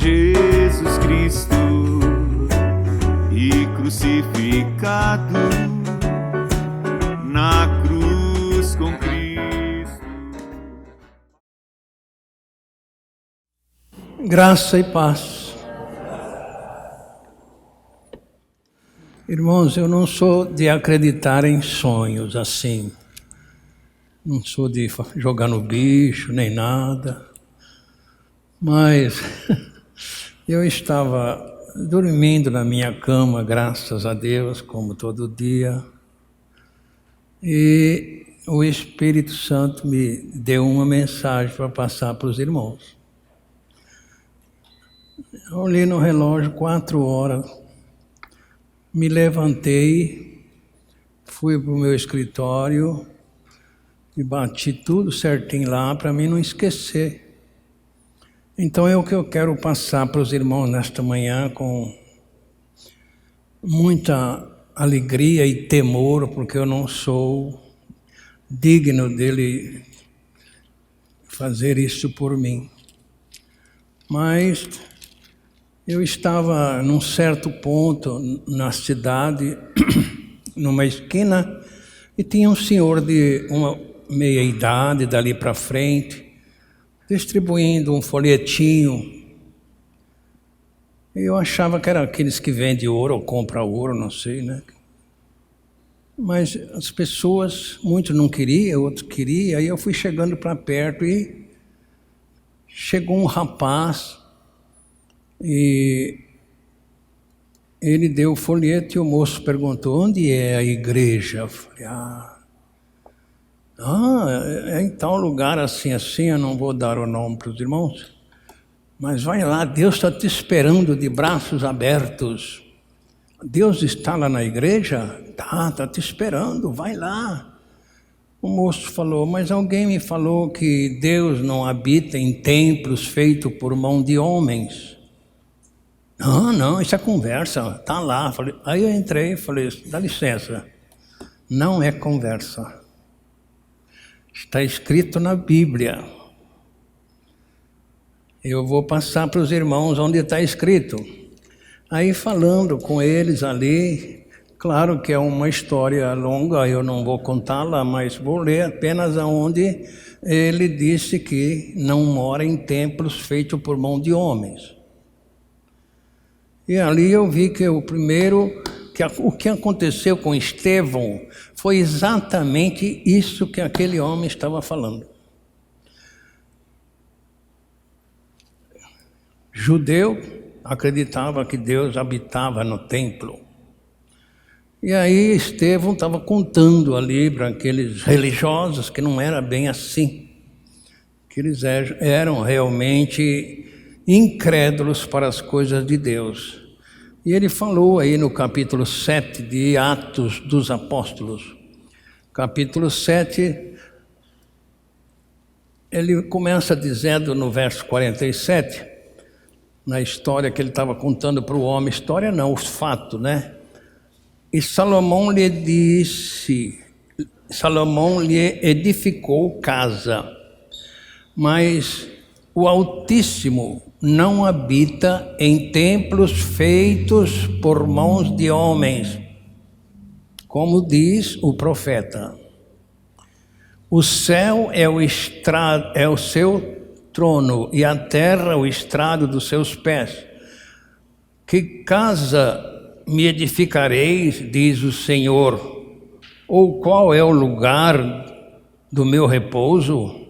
Jesus Cristo e crucificado na cruz com Cristo. Graça e paz. Irmãos, eu não sou de acreditar em sonhos assim. Não sou de jogar no bicho, nem nada. Mas eu estava dormindo na minha cama, graças a Deus, como todo dia. E o Espírito Santo me deu uma mensagem para passar para os irmãos. Eu olhei no relógio, 4 horas. Me levantei, fui para o meu escritório e bati tudo certinho lá para mim não esquecer. Então é o que eu quero passar para os irmãos nesta manhã com muita alegria e temor, porque eu não sou digno dele fazer isso por mim. Mas eu estava num certo ponto na cidade, numa esquina, e tinha um senhor de uma meia-idade dali para frente, distribuindo um folhetinho. Eu achava que era aqueles que vendem ouro ou compram ouro, não sei, né? Mas as pessoas, muitos não queriam, outros queriam, aí eu fui chegando para perto e chegou um rapaz e ele deu o folheto e o moço perguntou: onde é a igreja? Eu falei: é em tal lugar assim, eu não vou dar o nome para os irmãos, mas vai lá, Deus está te esperando de braços abertos. Deus está lá na igreja? Está te esperando, vai lá. O moço falou: mas alguém me falou que Deus não habita em templos feitos por mão de homens. Não, isso é conversa, está lá. Aí eu entrei e falei: dá licença, não é conversa. Está escrito na Bíblia. Eu vou passar para os irmãos onde está escrito. Aí falando com eles ali, claro que é uma história longa, eu não vou contá-la, mas vou ler apenas aonde ele disse que não mora em templos feitos por mão de homens. E ali eu vi que o que aconteceu com Estevão foi exatamente isso que aquele homem estava falando. Judeu acreditava que Deus habitava no templo. E aí Estevão estava contando ali para aqueles religiosos que não era bem assim, que eles eram realmente incrédulos para as coisas de Deus. E ele falou aí no capítulo 7 de Atos dos Apóstolos. Capítulo 7, ele começa dizendo no verso 47, na história que ele estava contando para o homem, história não, os fatos, né? E Salomão lhe edificou casa, mas o Altíssimo não habita em templos feitos por mãos de homens, como diz o profeta. O céu é o seu trono e a terra o estrado dos seus pés. Que casa me edificareis, diz o Senhor, ou qual é o lugar do meu repouso?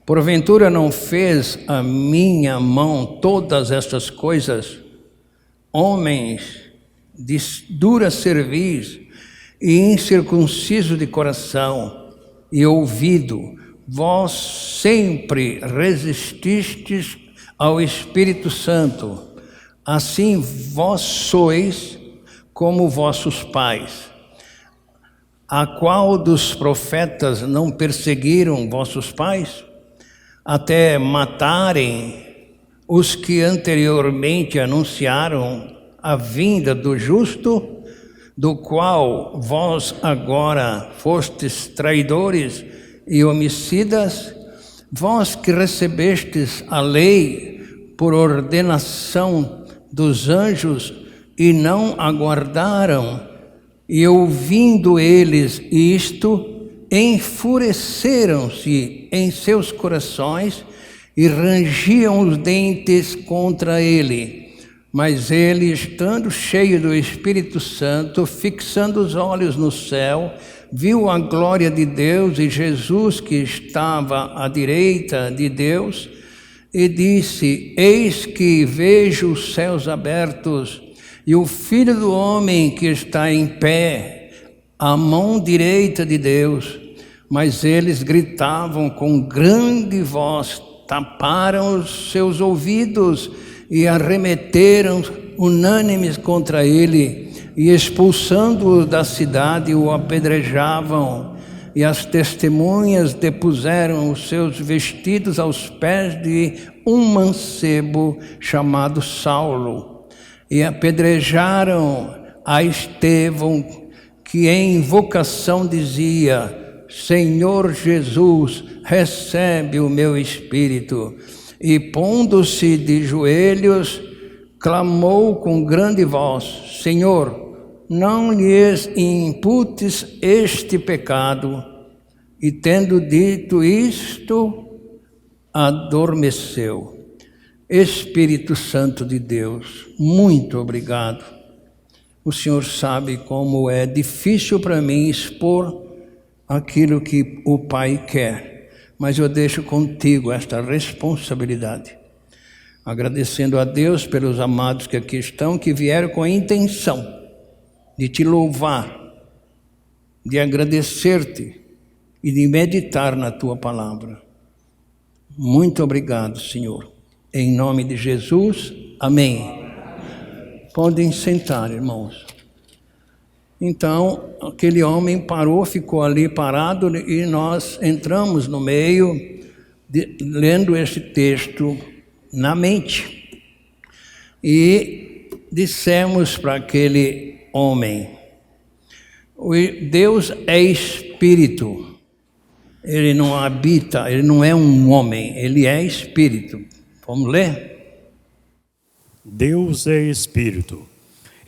Porventura não fez a minha mão todas estas coisas? Homens de dura cerviz e incircunciso de coração e ouvido, vós sempre resististes ao Espírito Santo. Assim vós sois como vossos pais. A qual dos profetas não perseguiram vossos pais, até matarem os que anteriormente anunciaram a vinda do justo, do qual vós agora fostes traidores e homicidas? Vós que recebestes a lei por ordenação dos anjos e não aguardaram. E ouvindo eles isto, enfureceram-se em seus corações e rangiam os dentes contra ele. Mas ele, estando cheio do Espírito Santo, fixando os olhos no céu, viu a glória de Deus e Jesus que estava à direita de Deus, e disse: Eis que vejo os céus abertos e o Filho do Homem que está em pé, à mão direita de Deus. Mas eles gritavam com grande voz, taparam os seus ouvidos e arremeteram unânimes contra ele, e expulsando-o da cidade, o apedrejavam. E as testemunhas depuseram os seus vestidos aos pés de um mancebo chamado Saulo, e apedrejaram a Estevão, que em invocação dizia: Senhor Jesus, recebe o meu espírito. E pondo-se de joelhos, clamou com grande voz: Senhor, não lhes imputes este pecado. E tendo dito isto, adormeceu. Espírito Santo de Deus, muito obrigado. O Senhor sabe como é difícil para mim expor aquilo que o Pai quer. Mas eu deixo contigo esta responsabilidade, agradecendo a Deus pelos amados que aqui estão, que vieram com a intenção de te louvar, de agradecer-te e de meditar na tua palavra. Muito obrigado, Senhor. Em nome de Jesus, amém. Podem sentar, irmãos. Então, aquele homem parou, ficou ali parado, e nós entramos no meio, lendo esse texto na mente. E dissemos para aquele homem: Deus é espírito, ele não habita, ele não é um homem, ele é espírito. Vamos ler? Deus é espírito.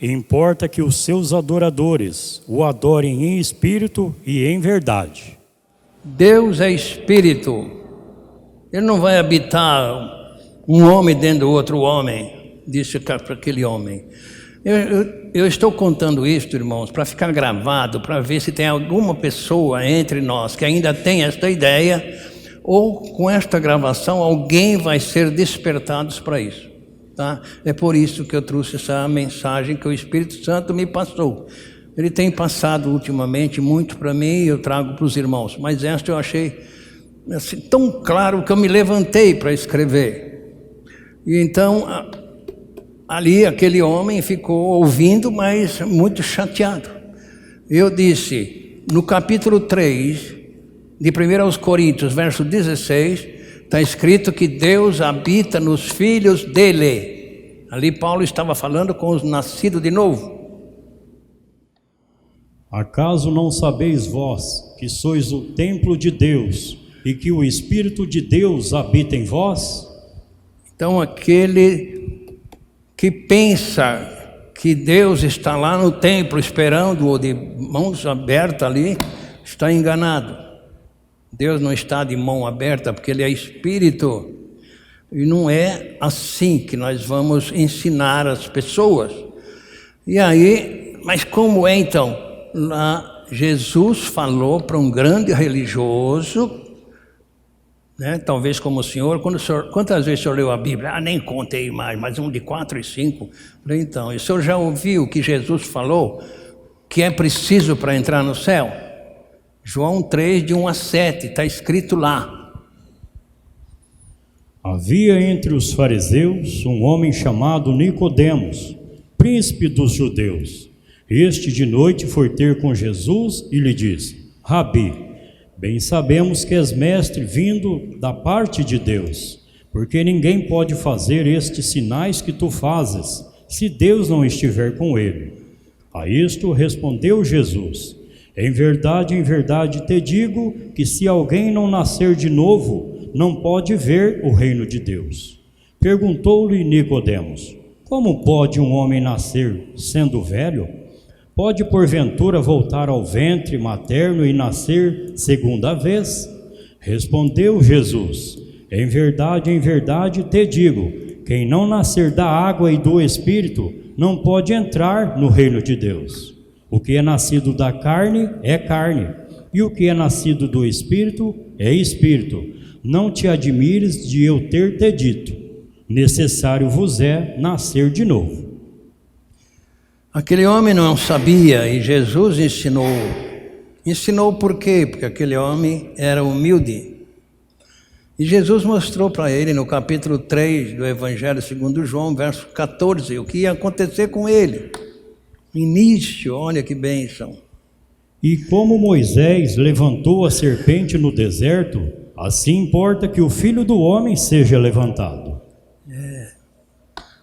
Importa que os seus adoradores o adorem em espírito e em verdade. Deus é espírito. Ele não vai habitar um homem dentro do outro homem, disse para aquele homem. Eu estou contando isto, irmãos, para ficar gravado, para ver se tem alguma pessoa entre nós que ainda tem esta ideia, ou com esta gravação alguém vai ser despertado para isso. Tá? É por isso que eu trouxe essa mensagem que o Espírito Santo me passou. Ele tem passado ultimamente muito para mim e eu trago para os irmãos. Mas esta eu achei assim, tão claro que eu me levantei para escrever. E então, ali aquele homem ficou ouvindo, mas muito chateado. Eu disse, no capítulo 3, de 1 aos Coríntios, verso 16... está escrito que Deus habita nos filhos dele. Ali Paulo estava falando com os nascidos de novo. Acaso não sabeis vós que sois o templo de Deus e que o Espírito de Deus habita em vós? Então aquele que pensa que Deus está lá no templo esperando, ou de mãos abertas ali, está enganado. Deus não está de mão aberta porque Ele é Espírito. E não é assim que nós vamos ensinar as pessoas. E aí, mas como é então? Lá Jesus falou para um grande religioso, né? Talvez como o senhor, quantas vezes o senhor leu a Bíblia? Nem contei mais, mas um de 4 e 5. Falei, então, e o senhor já ouviu que Jesus falou que é preciso para entrar no céu? João 3, de 1 a 7, está escrito lá. Havia entre os fariseus um homem chamado Nicodemos, príncipe dos judeus. Este de noite foi ter com Jesus e lhe disse: Rabi, bem sabemos que és mestre vindo da parte de Deus, porque ninguém pode fazer estes sinais que tu fazes, se Deus não estiver com ele. A isto respondeu Jesus: em verdade te digo que se alguém não nascer de novo, não pode ver o reino de Deus. Perguntou-lhe Nicodemos: como pode um homem nascer sendo velho? Pode porventura voltar ao ventre materno e nascer segunda vez? Respondeu Jesus: em verdade te digo, quem não nascer da água e do Espírito não pode entrar no reino de Deus. O que é nascido da carne, e o que é nascido do Espírito é Espírito. Não te admires de eu ter te dito: necessário vos é nascer de novo. Aquele homem não sabia e Jesus ensinou. Ensinou por quê? Porque aquele homem era humilde. E Jesus mostrou para ele no capítulo 3 do Evangelho segundo João, verso 14, o que ia acontecer com ele. Início, olha que bênção. E como Moisés levantou a serpente no deserto, assim importa que o Filho do Homem seja levantado.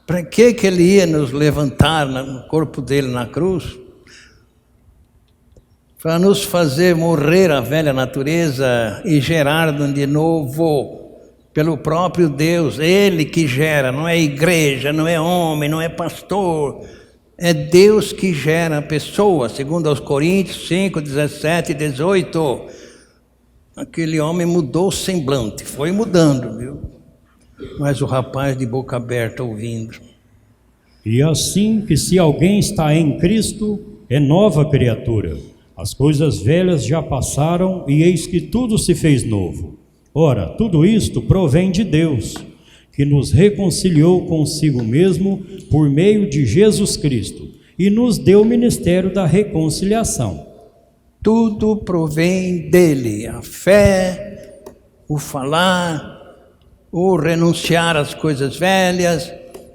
Para que ele ia nos levantar no corpo dele na cruz? Para nos fazer morrer a velha natureza e gerar de novo pelo próprio Deus. Ele que gera, não é igreja, não é homem, não é pastor. É Deus que gera a pessoa, segundo aos Coríntios 5, 17 e 18. Aquele homem mudou o semblante, foi mudando, viu? Mas o rapaz de boca aberta ouvindo. E assim que se alguém está em Cristo, é nova criatura. As coisas velhas já passaram e eis que tudo se fez novo. Ora, tudo isto provém de Deus, que nos reconciliou consigo mesmo por meio de Jesus Cristo e nos deu o ministério da reconciliação. Tudo provém dele, a fé, o falar, o renunciar às coisas velhas.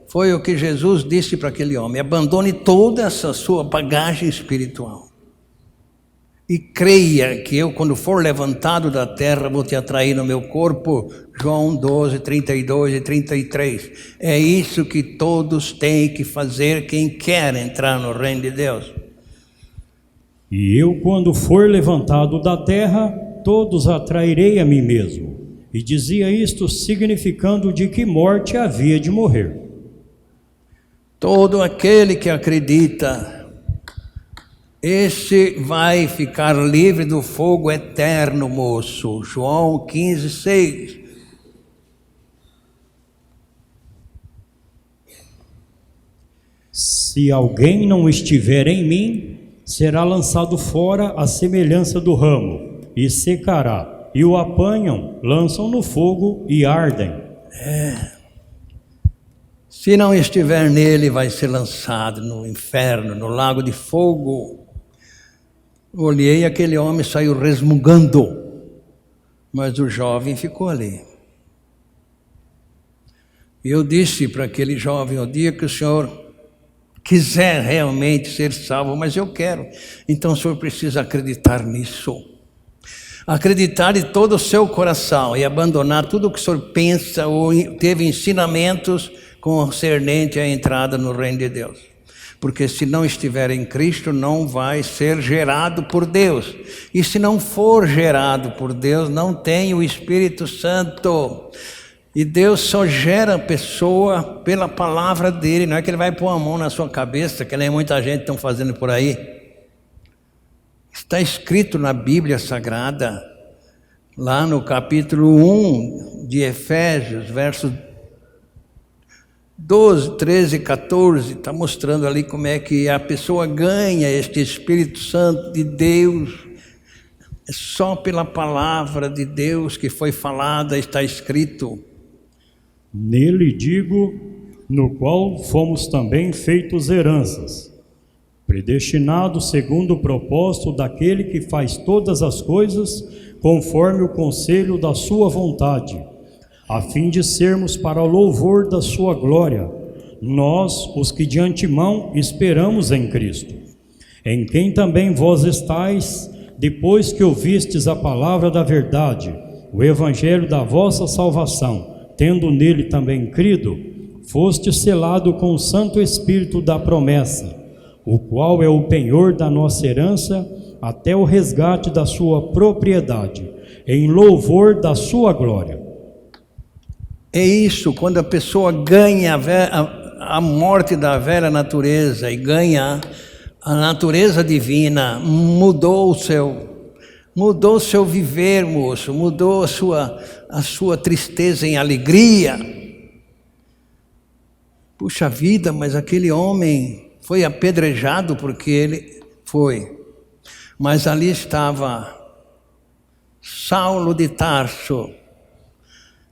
Foi o que Jesus disse para aquele homem: abandone toda essa sua bagagem espiritual e creia que eu, quando for levantado da terra, vou te atrair no meu corpo. João 12, 32 e 33. É isso que todos têm que fazer, quem quer entrar no reino de Deus. E eu, quando for levantado da terra, todos atrairei a mim mesmo. E dizia isto significando de que morte havia de morrer. Todo aquele que acredita, esse vai ficar livre do fogo eterno, moço. João 15, 6. Se alguém não estiver em mim, será lançado fora à semelhança do ramo, e secará. E o apanham, lançam no fogo e ardem. Se não estiver nele, vai ser lançado no inferno, no lago de fogo. Olhei, aquele homem saiu resmungando, mas o jovem ficou ali. E eu disse para aquele jovem: o dia que o senhor quiser realmente ser salvo, mas eu quero, então o senhor precisa acreditar nisso. Acreditar de todo o seu coração e abandonar tudo o que o senhor pensa ou teve ensinamentos concernente à entrada no reino de Deus. Porque se não estiver em Cristo, não vai ser gerado por Deus. E se não for gerado por Deus, não tem o Espírito Santo. E Deus só gera a pessoa pela palavra dele. Não é que ele vai pôr a mão na sua cabeça, que nem muita gente está fazendo por aí. Está escrito na Bíblia Sagrada, lá no capítulo 1 de Efésios, versos 12, 13 e 14, está mostrando ali como é que a pessoa ganha este Espírito Santo de Deus. É só pela palavra de Deus que foi falada, está escrito. Nele digo, no qual fomos também feitos heranças, predestinados segundo o propósito daquele que faz todas as coisas conforme o conselho da sua vontade, a fim de sermos para o louvor da sua glória, nós, os que de antemão esperamos em Cristo, em quem também vós estáis, depois que ouvistes a palavra da verdade, o evangelho da vossa salvação, tendo nele também crido, foste selado com o Santo Espírito da promessa, o qual é o penhor da nossa herança, até o resgate da sua propriedade, em louvor da sua glória. É isso, quando a pessoa ganha a morte da velha natureza e ganha a natureza divina, mudou o seu viver, moço, mudou a sua tristeza em alegria. Puxa vida, mas aquele homem foi apedrejado porque ele foi. Mas ali estava Saulo de Tarso,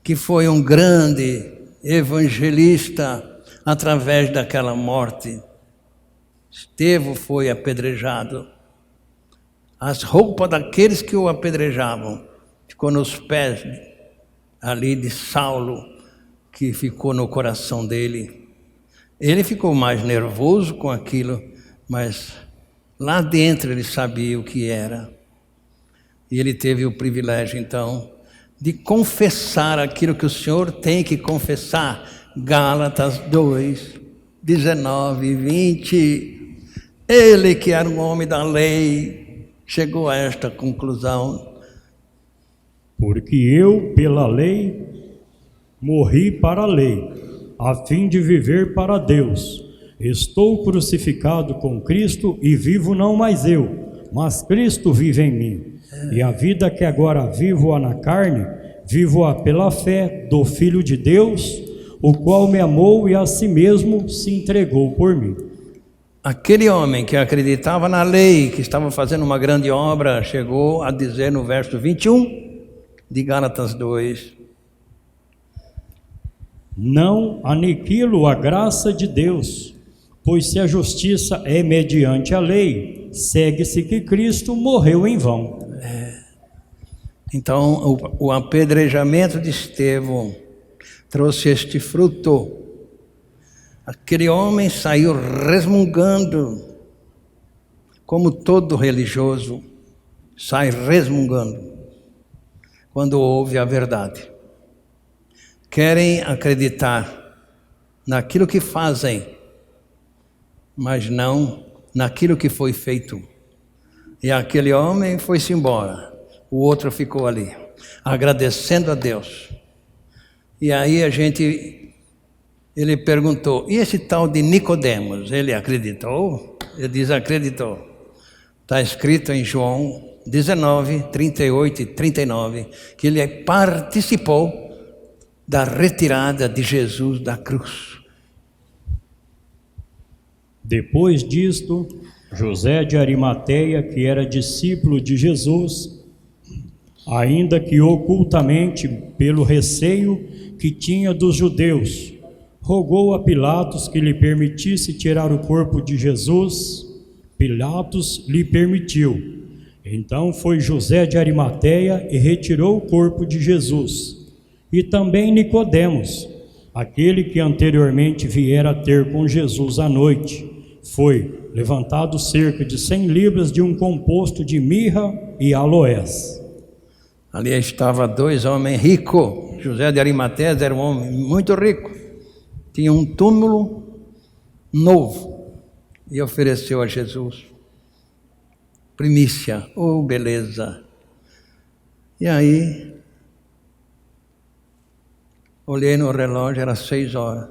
que foi um grande evangelista através daquela morte. Estevão foi apedrejado. As roupas daqueles que o apedrejavam ficou nos pés ali de Saulo, que ficou no coração dele. Ele ficou mais nervoso com aquilo, mas lá dentro ele sabia o que era. E ele teve o privilégio, então, de confessar aquilo que o Senhor tem que confessar. Gálatas 2, 19 e 20. Ele que era um homem da lei, chegou a esta conclusão. Porque eu, pela lei, morri para a lei, a fim de viver para Deus. Estou crucificado com Cristo e vivo não mais eu, mas Cristo vive em mim. E a vida que agora vivo na carne, vivo-a pela fé do Filho de Deus, o qual me amou e a si mesmo se entregou por mim. Aquele homem que acreditava na lei, que estava fazendo uma grande obra, chegou a dizer no verso 21 de Gálatas 2: não aniquilo a graça de Deus, pois se a justiça é mediante a lei, segue-se que Cristo morreu em vão. Então, o apedrejamento de Estevão trouxe este fruto. Aquele homem saiu resmungando, como todo religioso sai resmungando quando ouve a verdade. Querem acreditar naquilo que fazem, mas não naquilo que foi feito. E aquele homem foi-se embora, o outro ficou ali, agradecendo a Deus. E aí ele perguntou, e esse tal de Nicodemos, ele acreditou? Ele diz, acreditou. Está escrito em João 19, 38 e 39, que ele participou da retirada de Jesus da cruz. Depois disto, José de Arimateia, que era discípulo de Jesus, ainda que ocultamente pelo receio que tinha dos judeus, rogou a Pilatos que lhe permitisse tirar o corpo de Jesus. Pilatos lhe permitiu. Então foi José de Arimateia e retirou o corpo de Jesus. E também Nicodemos, aquele que anteriormente viera ter com Jesus à noite, foi levantado cerca de 100 libras de um composto de mirra e aloés. Ali estava dois homens ricos. José de Arimateia era um homem muito rico. Tinha um túmulo novo e ofereceu a Jesus primícia. Oh, beleza! E aí, olhei no relógio, era 6 horas.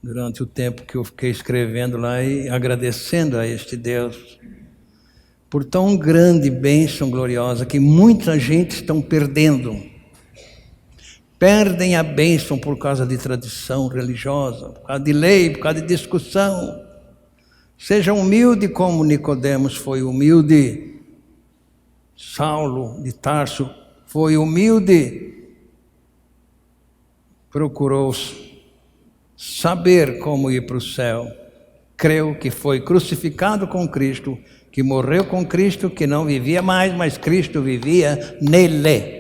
Durante o tempo que eu fiquei escrevendo lá e agradecendo a este Deus por tão grande bênção gloriosa que muita gente estão perdendo. Perdem a bênção por causa de tradição religiosa, por causa de lei, por causa de discussão. Seja humilde como Nicodemos foi humilde. Saulo de Tarso foi humilde. Procurou saber como ir para o céu. Creu que foi crucificado com Cristo, que morreu com Cristo, que não vivia mais, mas Cristo vivia nele.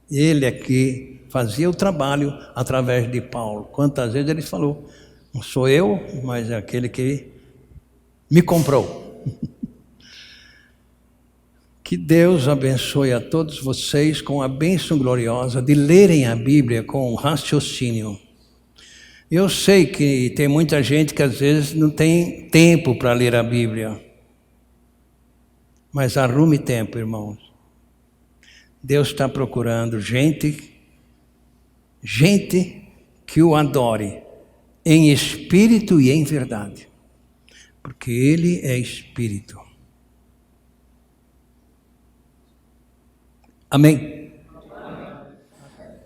Ele é que fazia o trabalho através de Paulo. Quantas vezes ele falou, não sou eu, mas é aquele que me comprou. Que Deus abençoe a todos vocês com a bênção gloriosa de lerem a Bíblia com raciocínio. Eu sei que tem muita gente que às vezes não tem tempo para ler a Bíblia. Mas arrume tempo, irmãos. Deus está procurando gente gente que o adore em espírito e em verdade, porque Ele é espírito. Amém?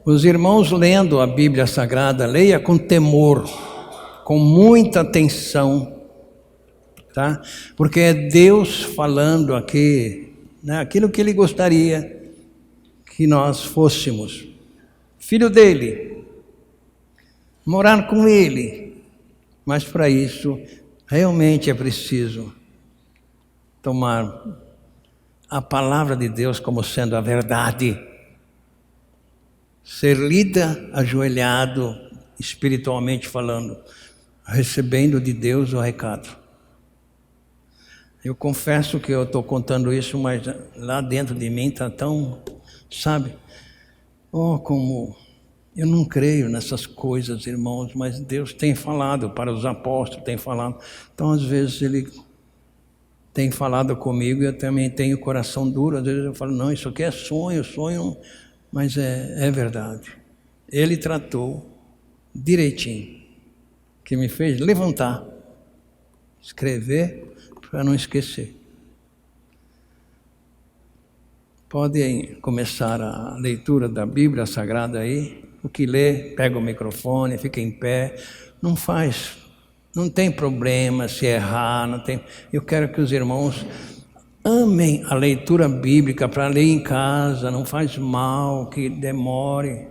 Os irmãos lendo a Bíblia Sagrada, leia com temor, com muita atenção, tá? Porque é Deus falando aqui, né, aquilo que Ele gostaria que nós fôssemos. Filho dele, morar com Ele, mas para isso realmente é preciso tomar a palavra de Deus como sendo a verdade, ser lida ajoelhado, espiritualmente falando, recebendo de Deus o recado. Eu confesso que eu estou contando isso, mas lá dentro de mim está tão, sabe? Oh, como eu não creio nessas coisas, irmãos, mas Deus tem falado para os apóstolos, tem falado. Então, às vezes, Ele tem falado comigo e eu também tenho o coração duro. Às vezes eu falo, não, isso aqui é sonho, mas é verdade. Ele tratou direitinho, que me fez levantar, escrever para não esquecer. Podem começar a leitura da Bíblia Sagrada aí. O que lê, pega o microfone, fica em pé. Não tem problema se errar, não tem. Eu quero que os irmãos amem a leitura bíblica para ler em casa, não faz mal que demore.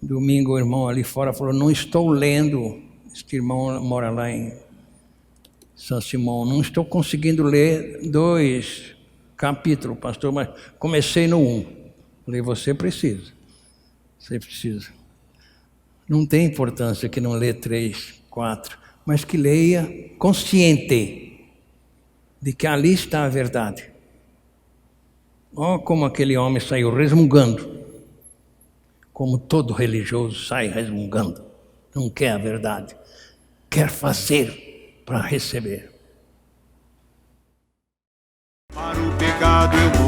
Domingo o irmão ali fora falou, não estou lendo. Este irmão mora lá em São Simão, não estou conseguindo ler 2 capítulos, pastor, mas comecei no 1. Falei, você precisa. Não tem importância que não lê 3, 4, mas que leia consciente de que ali está a verdade. Oh, como aquele homem saiu resmungando, como todo religioso sai resmungando, não quer a verdade, quer fazer para receber. Para o pecado eu